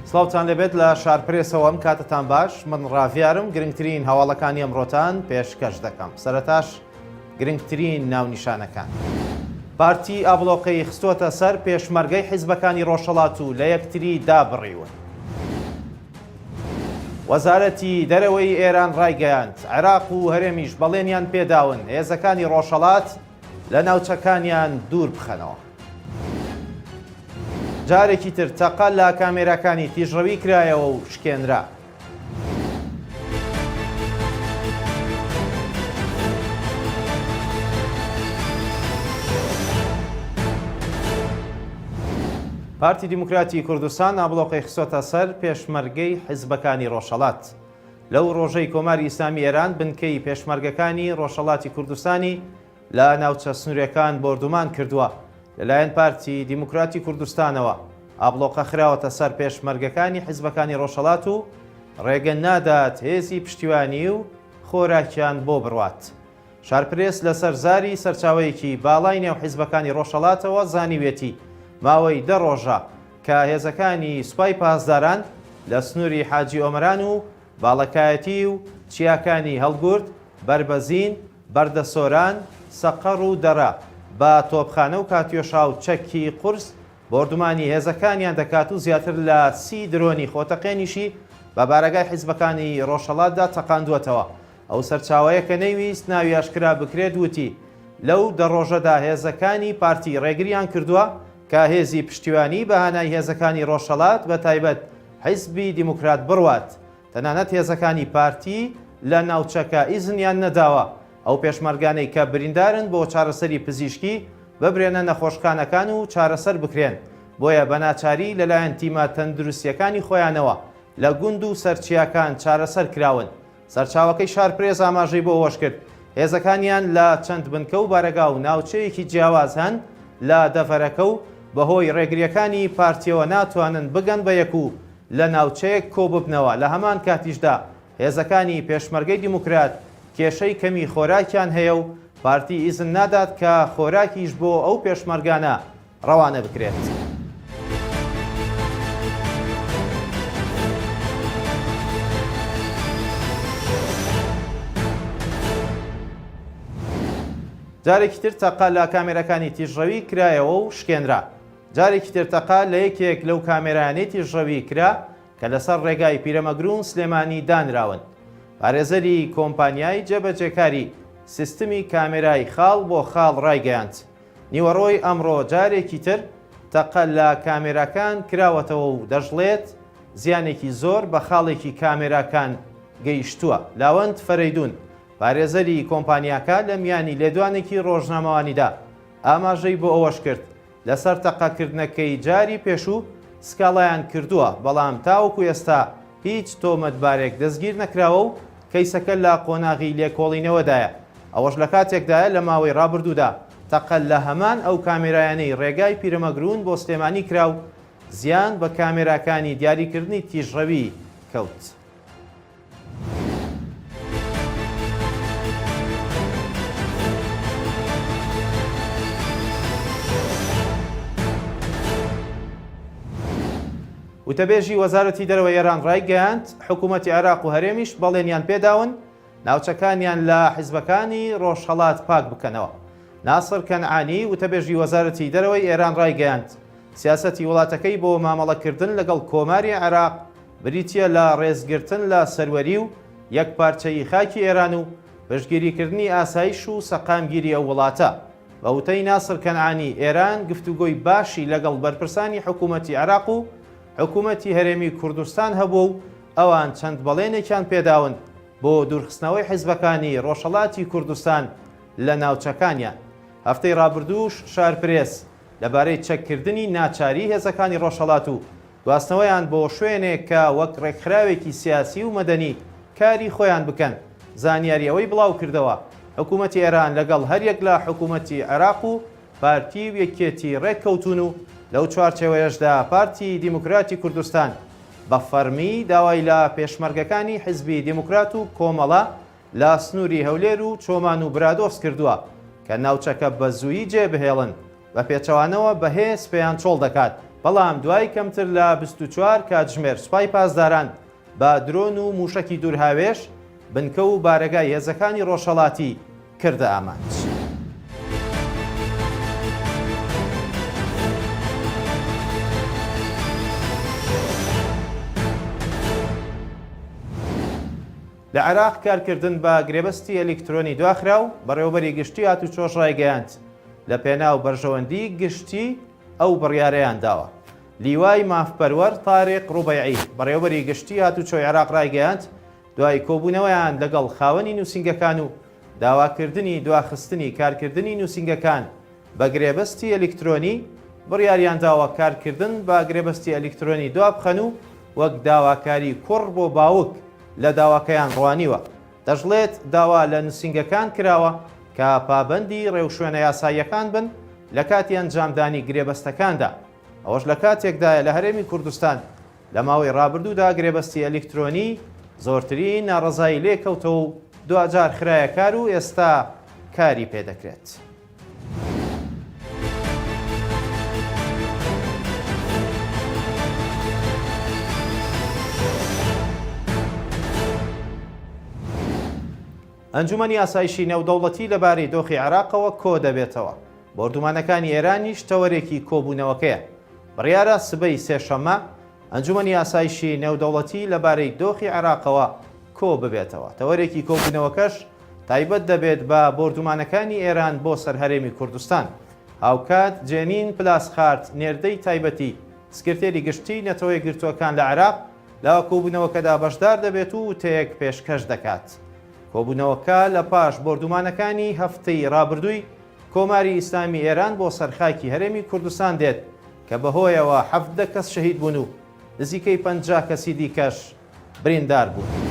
سڵاوتان لەبێت لە شارپرێسەوە ئەم کاتتان باش. من ڕاویارم گرنگترین هەواڵەکانی ئەمڕۆتان پێشکەش دەکەم. سەرەتاش گرنگترین ناونیشانەکان. پارتی ئابڵۆقەی خستۆتە سەر پێشمەرگەی حیزبەکانی ڕۆژهەڵات و لە یەکتری دابڕیون. وەزارەتی دەرەوەی ئێران ڕایگەیاند عێراق و هەرێمیش بەڵێنیان پێداون هێزەکانی ڕۆژهەڵات لە ناوچەکانیان دوور بخەنەوە. جارێکی تر تەقە لە کامێرەکانی تیژڕەوی کرایەوە و شکێنرا. پارتی دیموکراتی کوردستان ئابڵۆقەی خستۆتە سەر پێشمەرگەی حیزبەکانی ڕۆژهەڵات. لەو ڕۆژەی کۆماری ئیسلامی ئێران بنکەی پێشمەرگەکانی ڕۆژهەڵاتی کوردستانی لە ناوچە سنوورەکان بردومان کردووە. لەلایەن پارتی دیموکراتی کوردستانەوە ئابڵۆقە خراوەتە سەر پێشمەرگەکانی حیزبەکانی ڕۆژهەڵات و ڕێگە نادات هێزی پشتیوانی و خۆراکیان بۆ بڕوات. شارپرێس لەسەر زاری سەرچاوەیەکی باڵای نێو حیزبەکانی ڕۆژهەڵاتەوە زانیوێتی ماوەی 10 ڕۆژە کە هێزەکانی سوپای پاسداران لە سنووری حاجی ئۆمەران و باڵەکایەتی و چیاکانی هەڵگورد، بربەزین، بەردەسۆران، سەقەڕ و دەرە بە تۆپخانە و کاتیۆشا و چەکی قورس بردومانی هێزەکانیان دەکات و زیاتر لە 30 درۆنی خۆتەقێنیشی بە بارەگای حیزبەکانی ڕۆژهەڵاتدا تەقاندووەتەوە. ئەو سەرچاوەیە کە نەیویست ناوی ئاشکرا بکرێت وتی لەو 10 ڕۆژەدا هێزەکانی پارتی ڕێگریان کردووە کە هێزی پشتیوانی بەهانای هێزەکانی ڕۆژهەڵات بە تایبەت حیزبی دیموکرات بڕوات. تەنانەت هێزەکانی پارتی لە ناوچەکە ئیزنیان نەداوە ئەو پێشمەرگانەی کە بریندارن بۆ چارەسەری پزیشکی ببرێنە نەخۆشخانەکان و چارەسەر بکرێن. بۆیە بەناچاری لەلایەن تیمە تەندروستیەکانی خۆیانەوە لە گوند و سەرچیاکان چارەسەر کراون. سەرچاوەکەی شارپرێز ئاماژەی بۆ ئەوەش کرد هێزەکانیان لە چەند بنکە و بارەگا و ناوچەیەکی جیاواز هەن لە دەڤەرەکە و بەهۆی ڕێگریەکانی پارتیەوە ناتوانن بگەن بە یەک و لە ناوچەیەک کۆ ببنەوە. لە هەمان کاتیشدا هێزەکانی پێشمەرگەی دیموکرات کێشەی کەمی خۆراکیان هەیە و پارتی ئیزن نادات کە خۆراکیش بۆ ئەو پێشمەرگانە ڕەوانە بکرێت. جارێکی تر تەقا لە کامێرەکانی تیژڕەوی کرایەوە و شکێنرا. جارێکی تر تەقا لە یەکێک لەو کامێرانەی تیژڕەوی کرا کە لەسەر ڕێگای پیرەمەگرون سلێمانی دانراون. پارێزەری کۆمپانیای جێبەجێکاری سیستمی کامێرای خاڵ بۆ خاڵ ڕایگەیاند. نیوەڕۆی ئەمڕۆ جارێکی تر تەقە لە کامێراکان کراوەتەوە و دەژڵێت زیانێکی زۆر بە خاڵێکی کامێراکان گەیشتووە. لاوەند فەرەیدون پارێزەری کۆمپانیاکە لە میانی لێدوانێکی ڕۆژنامەوانیدا ئاماژەی بۆ ئەوەش کرد لەسەر تەقاکردنەکەی جاری پێشوو سکاڵایان کردووە، بەڵام تاوەکو ئێستا هیچ تۆمەتبارێک دەستگیر نەکراوە و کەیسەکە لە قۆناغی لێکۆڵینەوەدایە. ئەوەش لە کاتێکدایە لە ماوەی ڕابردوودا تەقە لە هەمان ئەو کامێرایانەی ڕێگای پیرەمەگرون بۆ سلێمانی کراو زیان بە کامێراکانی دیاریکردنی تیژڕەوی کەوت. وتەبێژی وەزارەتی دەرەوەی ئێران ڕایگەیاند حکوومەتی عێراق و هەرێمیش بەڵێنیان پێداون ناوچەکانیان لە حیزبەکانی ڕۆژهەڵات پاک بکەنەوە. ناسر کەنعانی وتەبێژی وەزارەتی دەرەوەی ئێران ڕایگەیاند سیاسەتی وڵاتەکەی بۆ مامەڵەکردن لەگەڵ کۆماری عێراق بریتیە لە ڕێزگرتن لە سەروەری و یەکپارچەیی خاکی ئێران و پشتگیریکردنی ئاسایش و سەقامگیری ئەو وڵاتە. بە وتەی ناسر کەنعانی ئێران گفتوگۆی باشی لەگەڵ بەرپرسانی حکوومەتی عێراق و حکوومەتی هەرێمی کوردستان هەبوو و ئەوان چەند بەڵێنێکیان پێداون بۆ دوورخستنەوەی حیزبەکانی ڕۆژهەڵاتی کوردستان لە ناوچەکانیان. هەفتەی ڕابردووش شارپرێس لەبارەی چەککردنی ناچاری هێزەکانی ڕۆژهەڵات و گواستنەوەیان بۆ شوێنێک کە وەک ڕێکخراوێکی سیاسی و مەدەنی کاری خۆیان بکەن زانیاری ئەوەی بڵاو کردەوە حکوومەتی ئێران لەگەڵ هەریەک لە حکوومەتی عێراق و پارتی و یەکێتی ڕێککەوتون و لەو چوارچێوەیەشدا پارتی دیموکراتی کوردستان بە فەرمی داوای لە پێشمەرگەکانی حیزبی دیموکرات و کۆمەڵە لە سنووری هەولێر و چۆمان و برادۆس کردووە کە ناوچەکە بە زوویی جێبهێڵن بە پێچەوانەوە بەهێز پێیان چۆڵ دەکات بەڵام دوای کەمتر لە 24 کاتژمێر سوپای پاسداران بە درۆن و موشکی دوورهاوێش بنکە و بارەگای هێزەکانی ڕۆژهەڵاتی کردە ئامانج. لە عێراق کارکردن بە گرێبەستی ئەلکترۆنی دواخرا و بەڕێوەبەری گشتی هاتوچۆش ڕایگەیاند لە پێناو بەرژەوەندی گشتی ئەو بڕیارەیان داوە. لیوای مافپەروەر تارێق ڕوبەیعی بەڕێوەبەری گشتی هاتوچۆی عێراق ڕایگەیاند دوای کۆبوونەوەیان لەگەڵ خاوەنی نووسینگەکان و داواکردنی دواخستنی کارکردنی نووسینگەکان بە گرێبەستی ئەلکترۆنی بڕیاریان داوە کارکردن بە گرێبەستی ئەلکترۆنی دوا بخەن و وەک داواکاری کوڕ بۆ باوک لە داواکەیان ڕوانیوە. دەژڵێت داوا لە نووسینگەکان کراوە کە پابەندی ڕێوشوێنە یاساییەکان بن لە کاتی ئەنجامدانی گرێبەستەکاندا. ئەوەش لە کاتێکدایە لە هەرێمی کوردستان لە ماوەی ڕابردوودا گرێبەستی ئەلکترۆنی زۆرترین ناڕەزایی لێکەوتەوە و دوجار خرایە کار و ئێستا کاری پێدەکرێت. ئەنجومەنی ئاسایشی نێودەوڵەتی لەبارەی دۆخی عێراقەوە کۆ دەبێتەوە. بۆردومانەکانی ئێرانیش تەوەرێکی کۆبوونەوەکەیە. بڕیارە سبەی سێشەممە ئەنجومەنی ئاسایشی نێودەوڵەتی لەبارەی دۆخی عێراقەوە کۆ ببێتەوە. تەوەرێکی کۆبوونەوەکەش تایبەت دەبێت بە بۆردومانەکانی ئێران بۆ سەرهەرێمی کوردستان. هاوکات جێنین پلاسخارت نێردەی تایبەتی سکرتێری گشتی نەتەوە یەکگرتووەکان لە عێراق لاوە کۆبوونەوەکەدا بەشدار دەبێت و تەیەک پێشکەش دەکات. کۆبوونەوەکە لە پاش بۆردومانەکانی هەفتەی ڕابردووی کۆماری ئیسلامی ئێران بۆ سەرخاکی هەرێمی کوردستان دێت کە بەهۆیەوە 17 کەس شەهید بوون و نزیکەی 50 کەسی دیکەش بریندار بوون.